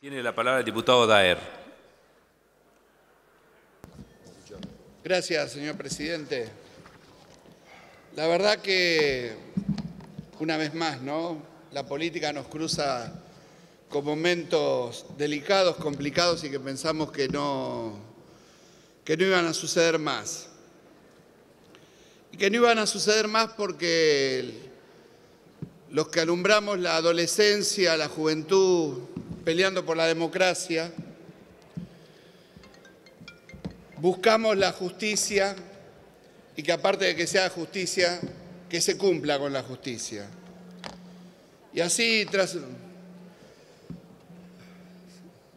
Tiene la palabra el diputado Daer. Gracias, señor presidente. La verdad que, una vez más, ¿no? La política nos cruza con momentos delicados, complicados y que pensamos que no iban a suceder más. Y que no iban a suceder más porque los que alumbramos la adolescencia, la juventud, peleando por la democracia, buscamos la justicia y que aparte de que sea justicia, que se cumpla con la justicia. Y así,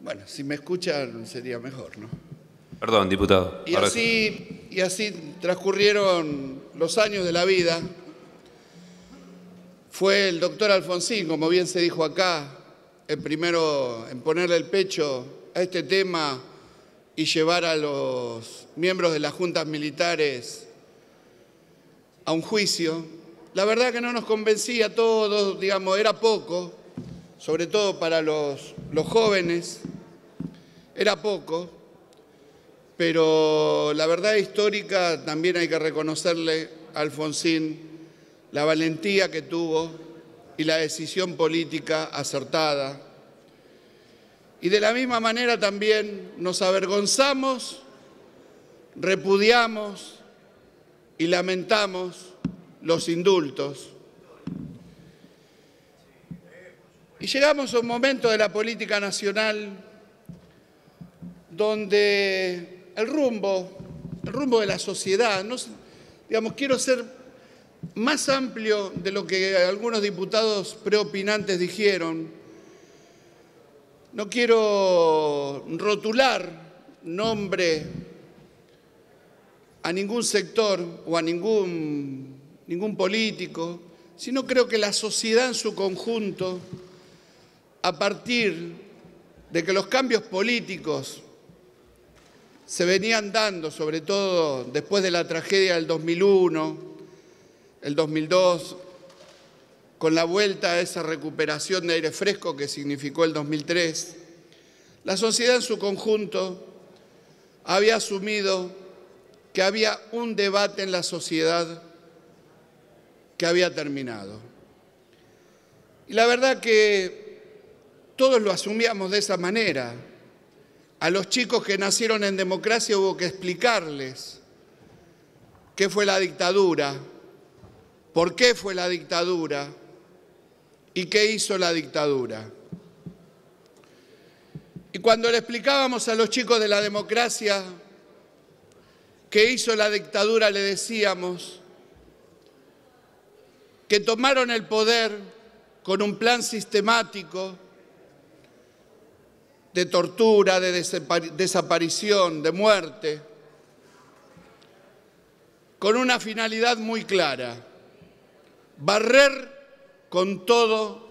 bueno, si me escuchan sería mejor, ¿no? Perdón, diputado. Y así transcurrieron los años de la vida. Fue el doctor Alfonsín, como bien se dijo acá, el primero en ponerle el pecho a este tema y llevar a los miembros de las juntas militares a un juicio. La verdad que no nos convencía a todos, digamos, era poco, sobre todo para los jóvenes, era poco, pero la verdad histórica también hay que reconocerle a Alfonsín la valentía que tuvo y la decisión política acertada. Y de la misma manera también nos avergonzamos, repudiamos y lamentamos los indultos. Y llegamos a un momento de la política nacional donde el rumbo de la sociedad, digamos, quiero ser más amplio de lo que algunos diputados preopinantes dijeron. No quiero rotular nombre a ningún sector o a ningún político, sino creo que la sociedad en su conjunto, a partir de que los cambios políticos se venían dando, sobre todo después de la tragedia del 2001, el 2002, con la vuelta a esa recuperación de aire fresco que significó el 2003, la sociedad en su conjunto había asumido que había un debate en la sociedad que había terminado. Y la verdad que todos lo asumíamos de esa manera. A los chicos que nacieron en democracia hubo que explicarles qué fue la dictadura, por qué fue la dictadura y qué hizo la dictadura. Y cuando le explicábamos a los chicos de la democracia qué hizo la dictadura, le decíamos que tomaron el poder con un plan sistemático de tortura, de desaparición, de muerte, con una finalidad muy clara: barrer con todo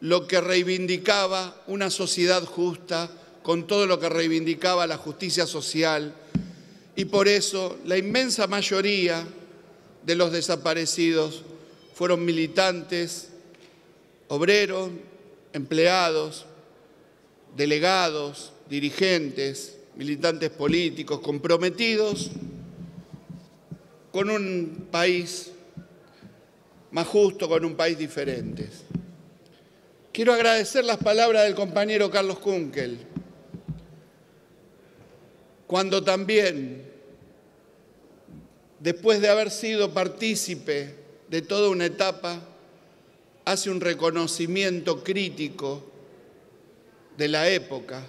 lo que reivindicaba una sociedad justa, con todo lo que reivindicaba la justicia social, y por eso la inmensa mayoría de los desaparecidos fueron militantes, obreros, empleados, delegados, dirigentes, militantes políticos comprometidos con un país más justo, con un país diferente. Quiero agradecer las palabras del compañero Carlos Kunkel, cuando también, después de haber sido partícipe de toda una etapa, hace un reconocimiento crítico de la época.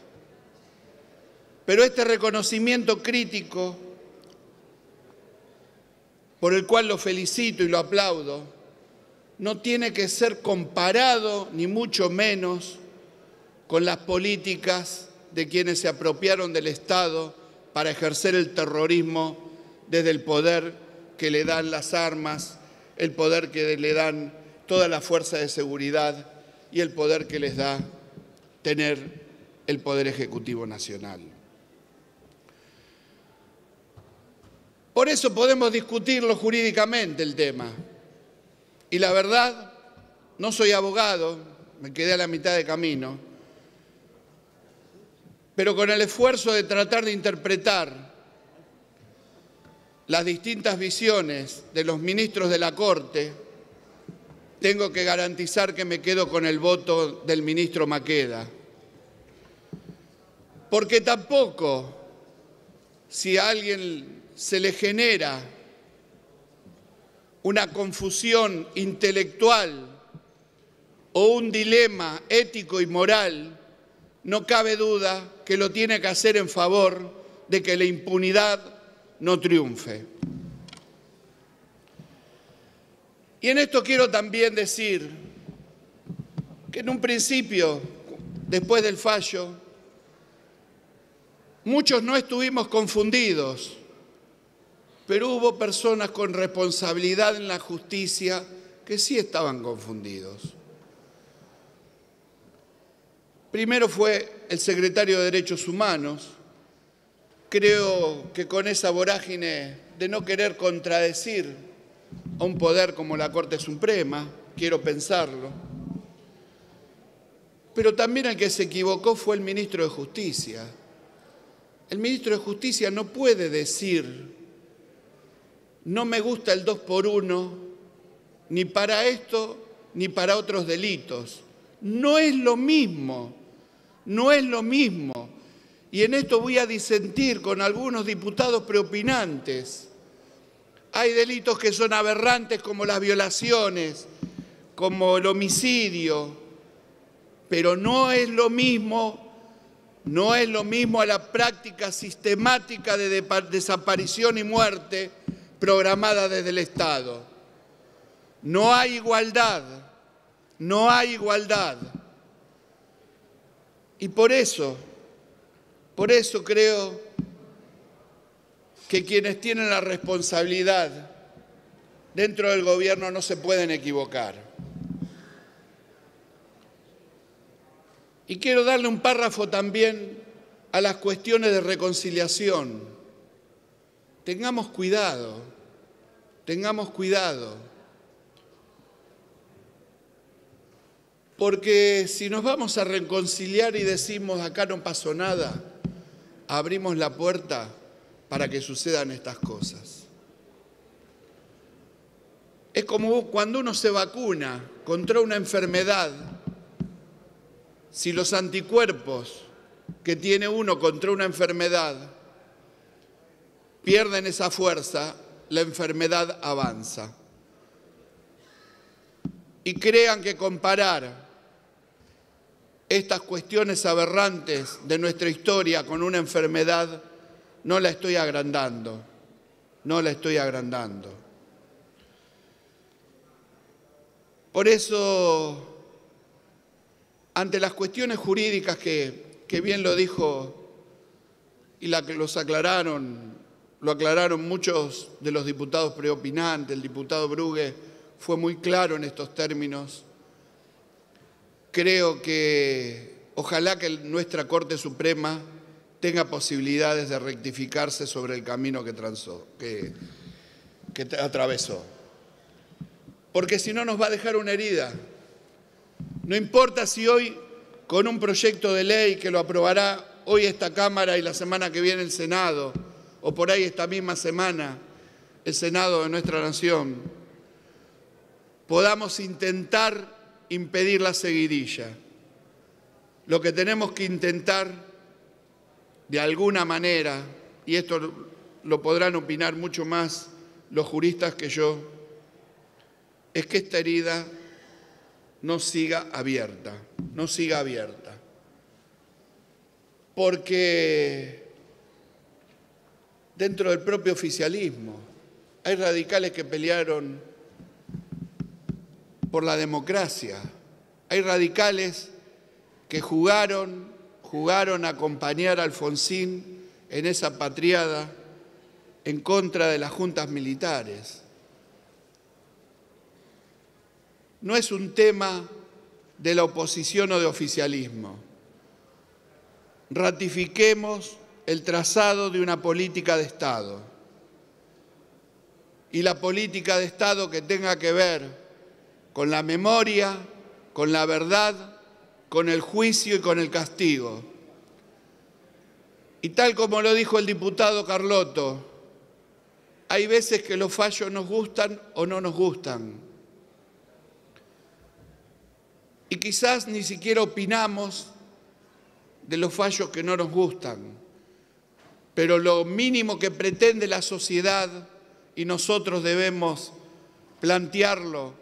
Pero este reconocimiento crítico, por el cual lo felicito y lo aplaudo, no tiene que ser comparado, ni mucho menos, con las políticas de quienes se apropiaron del Estado para ejercer el terrorismo desde el poder que le dan las armas, el poder que le dan toda la fuerza de seguridad y el poder que les da tener el Poder Ejecutivo Nacional. Por eso podemos discutirlo jurídicamente el tema. Y la verdad, no soy abogado, me quedé a la mitad de camino, pero con el esfuerzo de tratar de interpretar las distintas visiones de los ministros de la Corte, tengo que garantizar que me quedo con el voto del ministro Maqueda. Porque tampoco, si a alguien se le genera una confusión intelectual o un dilema ético y moral, no cabe duda que lo tiene que hacer en favor de que la impunidad no triunfe. Y en esto quiero también decir que en un principio, después del fallo, muchos no estuvimos confundidos, pero hubo personas con responsabilidad en la justicia que sí estaban confundidos. Primero fue el secretario de Derechos Humanos. Creo que con esa vorágine de no querer contradecir a un poder como la Corte Suprema, quiero pensarlo, pero también el que se equivocó fue el ministro de Justicia. El ministro de Justicia no puede decir: no me gusta el 2x1, ni para esto ni para otros delitos. No es lo mismo, no es lo mismo. Y en esto voy a disentir con algunos diputados preopinantes. Hay delitos que son aberrantes, como las violaciones, como el homicidio, pero no es lo mismo a la práctica sistemática de desaparición y muerte programada desde el Estado. No hay igualdad, no hay igualdad. Y por eso creo que quienes tienen la responsabilidad dentro del gobierno no se pueden equivocar. Y quiero darle un párrafo también a las cuestiones de reconciliación. Tengamos cuidado, tengamos cuidado. Porque si nos vamos a reconciliar y decimos acá no pasó nada, abrimos la puerta para que sucedan estas cosas. Es como cuando uno se vacuna contra una enfermedad. Si los anticuerpos que tiene uno contra una enfermedad pierden esa fuerza, la enfermedad avanza. Y crean que comparar estas cuestiones aberrantes de nuestra historia con una enfermedad, no la estoy agrandando, no la estoy agrandando. Por eso, ante las cuestiones jurídicas que bien lo dijo y lo aclararon muchos de los diputados preopinantes, el diputado Brugue fue muy claro en estos términos. Creo que ojalá que nuestra Corte Suprema tenga posibilidades de rectificarse sobre el camino que atravesó. Porque si no nos va a dejar una herida. No importa si hoy, con un proyecto de ley que lo aprobará hoy esta Cámara y la semana que viene el Senado, o por ahí esta misma semana el Senado de nuestra nación, podamos intentar impedir la seguidilla. Lo que tenemos que intentar, de alguna manera, y esto lo podrán opinar mucho más los juristas que yo, es que esta herida no siga abierta, no siga abierta. Porque dentro del propio oficialismo hay radicales que pelearon por la democracia. Hay radicales que jugaron a acompañar a Alfonsín en esa patriada en contra de las juntas militares. No es un tema de la oposición o de oficialismo. Ratifiquemos el trazado de una política de Estado. Y la política de Estado que tenga que ver con la memoria, con la verdad, con el juicio y con el castigo. Y tal como lo dijo el diputado Carlotto, hay veces que los fallos nos gustan o no nos gustan. Y quizás ni siquiera opinamos de los fallos que no nos gustan, pero lo mínimo que pretende la sociedad, y nosotros debemos plantearlo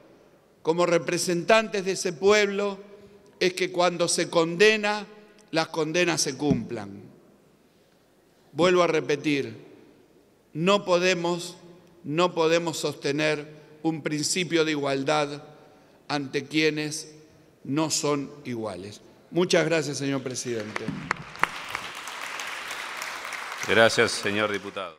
como representantes de ese pueblo, es que cuando se condena, las condenas se cumplan. Vuelvo a repetir, no podemos sostener un principio de igualdad ante quienes no son iguales. Muchas gracias, señor presidente. Gracias, señor diputado.